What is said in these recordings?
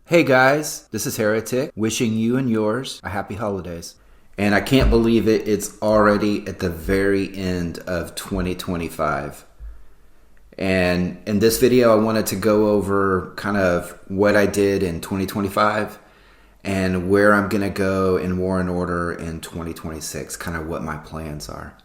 Hey guys, this is Heretic, wishing you and yours a happy holidays. And I can't believe it, it's already at the very end of 2025. And in this video, I wanted to go over kind of what I did in 2025 and where I'm going to go in War and Order in 2026, kind of what my plans are.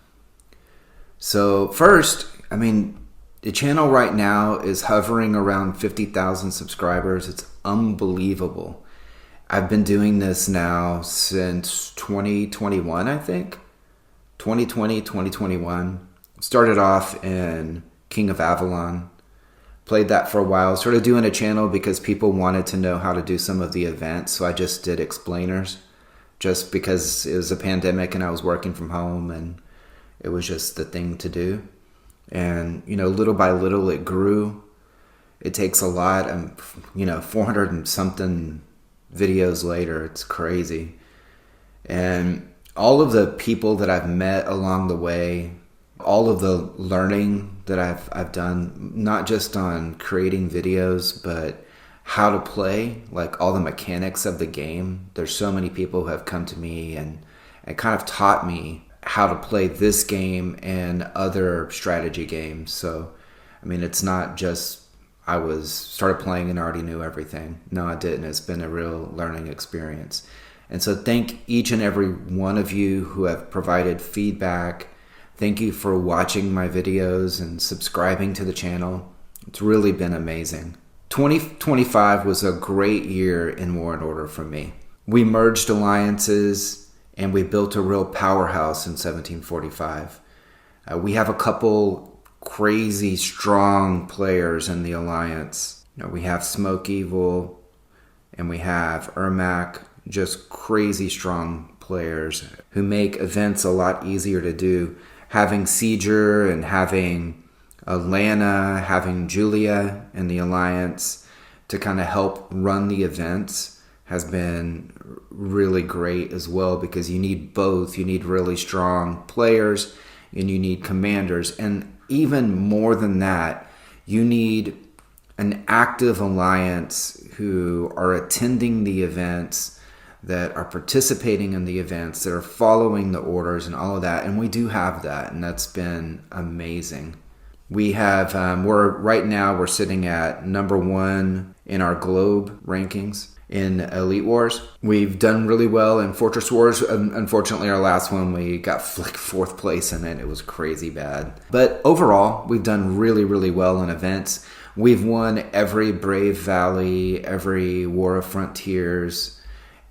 So first, the channel right now is hovering around 50,000 subscribers. It's unbelievable. I've been doing this now since 2021, I think. 2020, 2021. Started off in King of Avalon. Played that for a while. Started doing a channel because people wanted to know how to do some of the events. So I just did explainers. Just because it was a pandemic and I was working from home and it was just the thing to do. And, little by little it grew. It takes a lot. 400 and something videos later, it's crazy. And all of the people that I've met along the way, all of the learning that I've done, not just on creating videos, but how to play, like all the mechanics of the game. There's so many people who have come to me and kind of taught me how to play this game and other strategy games. So, it's not just I started playing and already knew everything. No, I didn't. It's been a real learning experience. And so thank each and every one of you who have provided feedback. Thank you for watching my videos and subscribing to the channel. It's really been amazing. 2025 was a great year in War and Order for me. We merged alliances and we built a real powerhouse in 1745. We have a couple crazy strong players in the alliance. We have Smoke Evil and we have Ermac, just crazy strong players who make events a lot easier to do. Having Sieger and having Lana, having Julia in the alliance to kind of help run the events has been really great as well, because you need both. You need really strong players and you need commanders. And even more than that, you need an active alliance who are attending the events, that are participating in the events, that are following the orders and all of that. And we do have that, and that's been amazing. We have, we're sitting at number 1 in our globe rankings in Elite Wars. We've done really well in Fortress Wars. Unfortunately, our last one, we got like 4th place in it. It was crazy bad. But overall, we've done really, really well in events. We've won every Brave Valley, every War of Frontiers,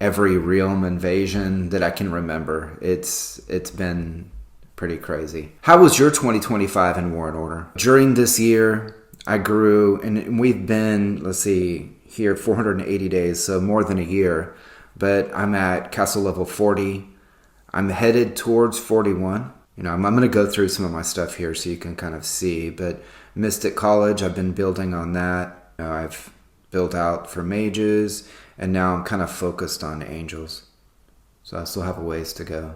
every Realm Invasion that I can remember. It's been pretty crazy. How was your 2025 in War and Order? During this year, I grew, and we've been, here 480 days, so more than a year, but I'm at castle level 40. I'm headed towards 41. I'm going to go through some of my stuff here so you can kind of see, but Mystic College, I've been building on that. I've built out for mages, and now I'm kind of focused on angels. So I still have a ways to go.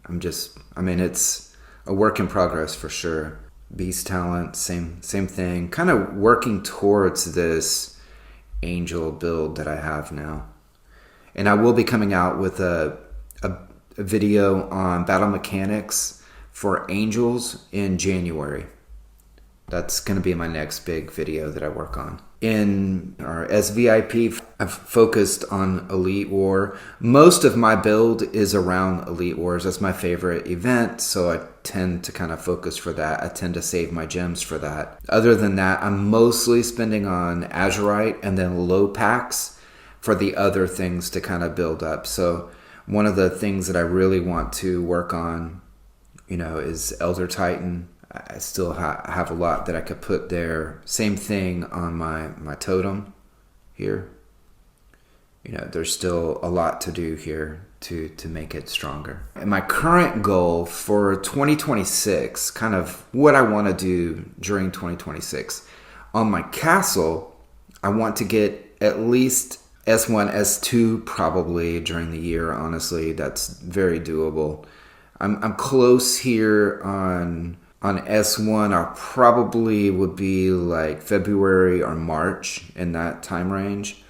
It's a work in progress for sure. Beast talent, same thing. Kind of working towards this angel build that I have now. And I will be coming out with a video on battle mechanics for angels in January. That's going to be my next big video that I work on. In our SVIP, I've focused on Elite War. Most of my build is around Elite Wars. That's my favorite event, so I tend to kind of focus for that. I tend to save my gems for that. Other than that, I'm mostly spending on Azurite and then low packs for the other things to kind of build up. So one of the things that I really want to work on, is Elder Titan. I still have a lot that I could put there. Same thing on my totem here. There's still a lot to do here to make it stronger. And my current goal for 2026, kind of what I want to do during 2026. On my castle, I want to get at least S1, S2 probably during the year. Honestly, that's very doable. I'm close here on S1. I probably would be like February or March in that time range.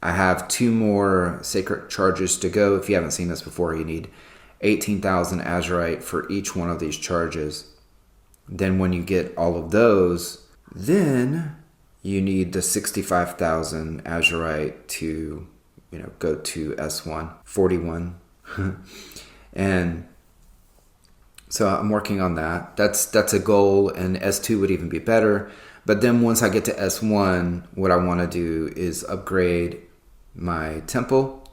I have 2 more sacred charges to go. If you haven't seen this before, you need 18,000 Azurite for each one of these charges. Then when you get all of those, then you need the 65,000 Azurite to, go to S1, 41. And so I'm working on that. That's a goal, and S2 would even be better. But then once I get to S1, what I want to do is upgrade my temple,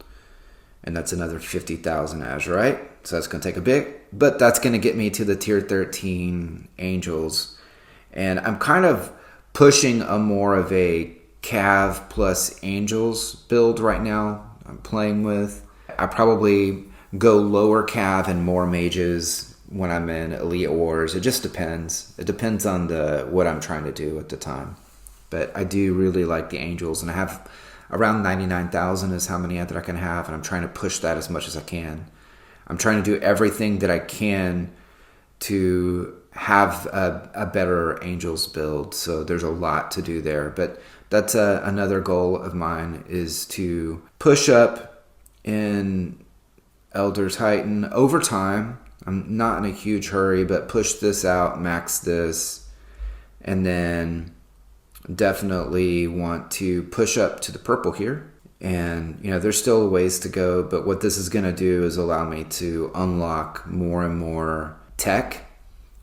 and that's another 50,000 Azurite. So that's going to take a bit, but that's going to get me to the tier 13 angels. And I'm kind of pushing a more of a Cav plus angels build right now. I'm playing with. I probably go lower Cav and more mages when I'm in Elite Wars. It just depends. It depends on what I'm trying to do at the time. But I do really like the angels, and I have around 99,000 is how many that I can have, and I'm trying to push that as much as I can. I'm trying to do everything that I can to have a better angels build. So there's a lot to do there. But that's another goal of mine, is to push up in Elder's Titan over time. I'm not in a huge hurry, but push this out, max this, and then definitely want to push up to the purple here. And, there's still a ways to go, but what this is going to do is allow me to unlock more and more tech.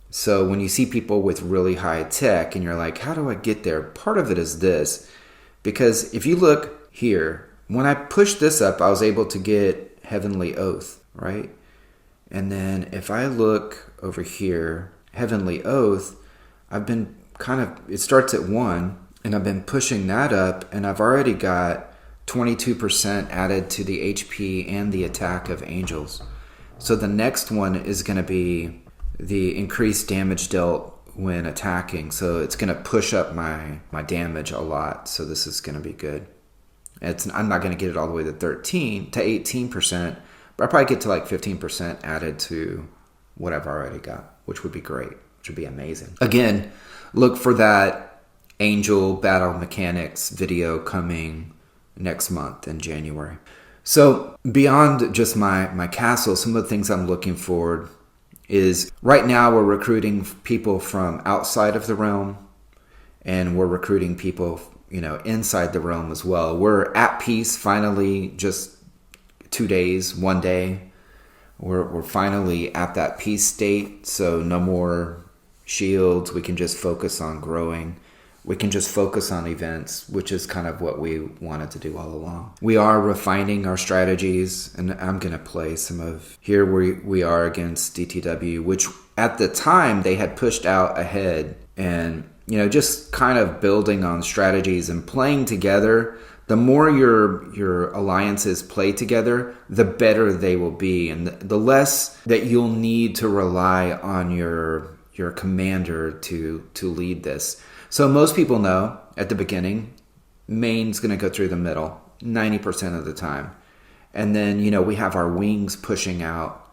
So when you see people with really high tech and you're like, how do I get there? Part of it is this, because if you look here, when I pushed this up, I was able to get Heavenly Oath, right? And then if I look over here, Heavenly Oath, I've been it starts at 1, and I've been pushing that up, and I've already got 22% added to the HP and the attack of angels. So the next one is going to be the increased damage dealt when attacking. So it's going to push up my damage a lot. So this is going to be good. I'm not going to get it all the way to 18%, but I'll probably get to like 15% added to what I've already got, which would be great, which would be amazing. Again, look for that angel battle mechanics video coming next month in January. So beyond just my castle, some of the things I'm looking forward is right now we're recruiting people from outside of the realm, and we're recruiting people, inside the realm as well. We're at peace finally, just 2 days, 1 day. We're finally at that peace state, so no more shields. We can just focus on growing. We can just focus on events, which is kind of what we wanted to do all along. We are refining our strategies, and I'm going to play some of... Here we are against DTW, which at the time they had pushed out ahead. And, just kind of building on strategies and playing together. The more your alliances play together, the better they will be. And the less that you'll need to rely on your commander to lead this. So most people know at the beginning, main's going to go through the middle 90% of the time. And then, we have our wings pushing out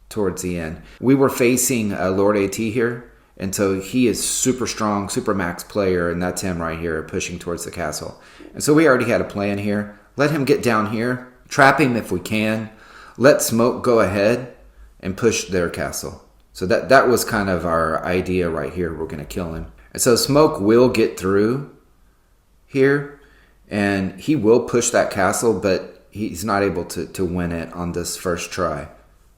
towards the end. We were facing Lord AT here, and so he is super strong, super max player, and that's him right here pushing towards the castle. And so we already had a plan here. Let him get down here, trap him if we can, let Smoke go ahead and push their castle. So that was kind of our idea right here. We're going to kill him. And so Smoke will get through here, and he will push that castle, but he's not able to win it on this first try.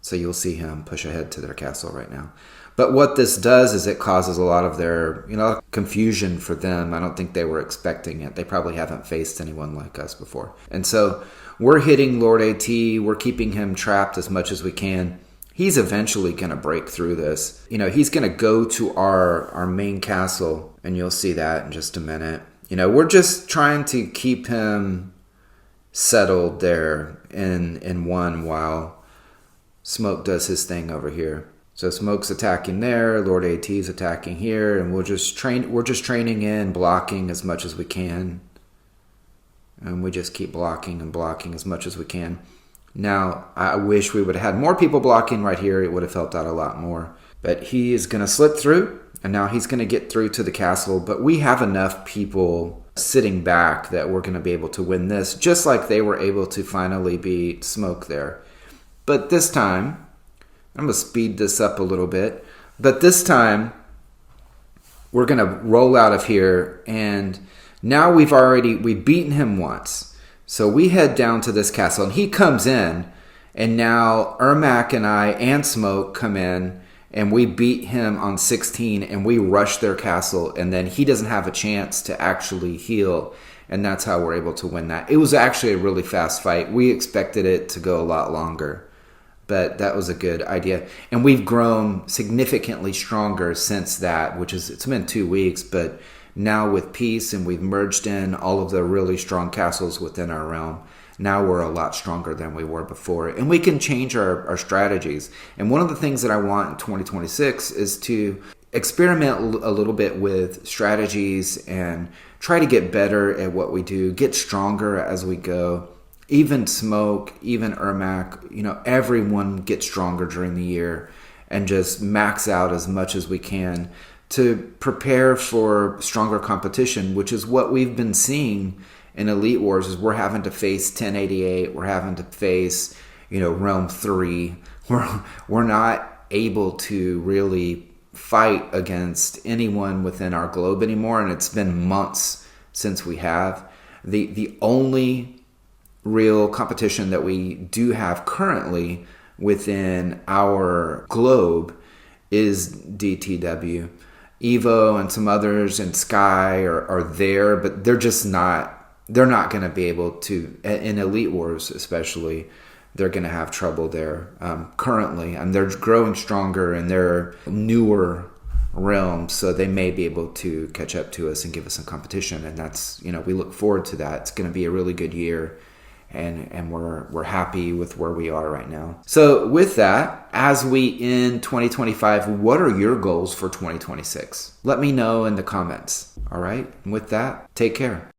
So you'll see him push ahead to their castle right now. But what this does is it causes a lot of their, confusion for them. I don't think they were expecting it. They probably haven't faced anyone like us before. And so we're hitting Lord AT. We're keeping him trapped as much as we can. He's eventually going to break through this. He's going to go to our main castle, and you'll see that in just a minute. We're just trying to keep him settled there in one while Smoke does his thing over here. So Smoke's attacking there, Lord AT's attacking here, and we're just training in, blocking as much as we can. And we just keep blocking and blocking as much as we can. Now, I wish we would have had more people blocking right here. It would have helped out a lot more. But he is going to slip through, And now he's going to get through to the castle, but we have enough people sitting back that we're going to be able to win this, just like they were able to finally beat Smoke there. But this time, I'm going to speed this up a little bit, but this time we're going to roll out of here, and now we've beaten him once. So we head down to this castle, and he comes in, and now Ermac and I and Smoke come in, and we beat him on 16, and we rush their castle, and then he doesn't have a chance to actually heal, and that's how we're able to win that. It was actually a really fast fight. We expected it to go a lot longer, but that was a good idea. And we've grown significantly stronger since that, it's been 2 weeks, but now with peace, and we've merged in all of the really strong castles within our realm, now we're a lot stronger than we were before. And we can change our strategies. And one of the things that I want in 2026 is to experiment a little bit with strategies and try to get better at what we do, get stronger as we go. Even Smoke, even Ermac, everyone gets stronger during the year and just max out as much as we can to prepare for stronger competition, which is what we've been seeing in Elite Wars. Is we're having to face 1088, we're having to face, Realm 3. We're not able to really fight against anyone within our globe anymore, and it's been months since we have. The only real competition that we do have currently within our globe is DTW. Evo and some others and Sky are there, but they're not going to be able to, in Elite Wars especially, they're going to have trouble there currently. And they're growing stronger in their newer realms, so they may be able to catch up to us and give us some competition. And that's, we look forward to that. It's going to be a really good year. And we're happy with where we are right now. So with that, as we end 2025, what are your goals for 2026? Let me know in the comments. All right. And with that, take care.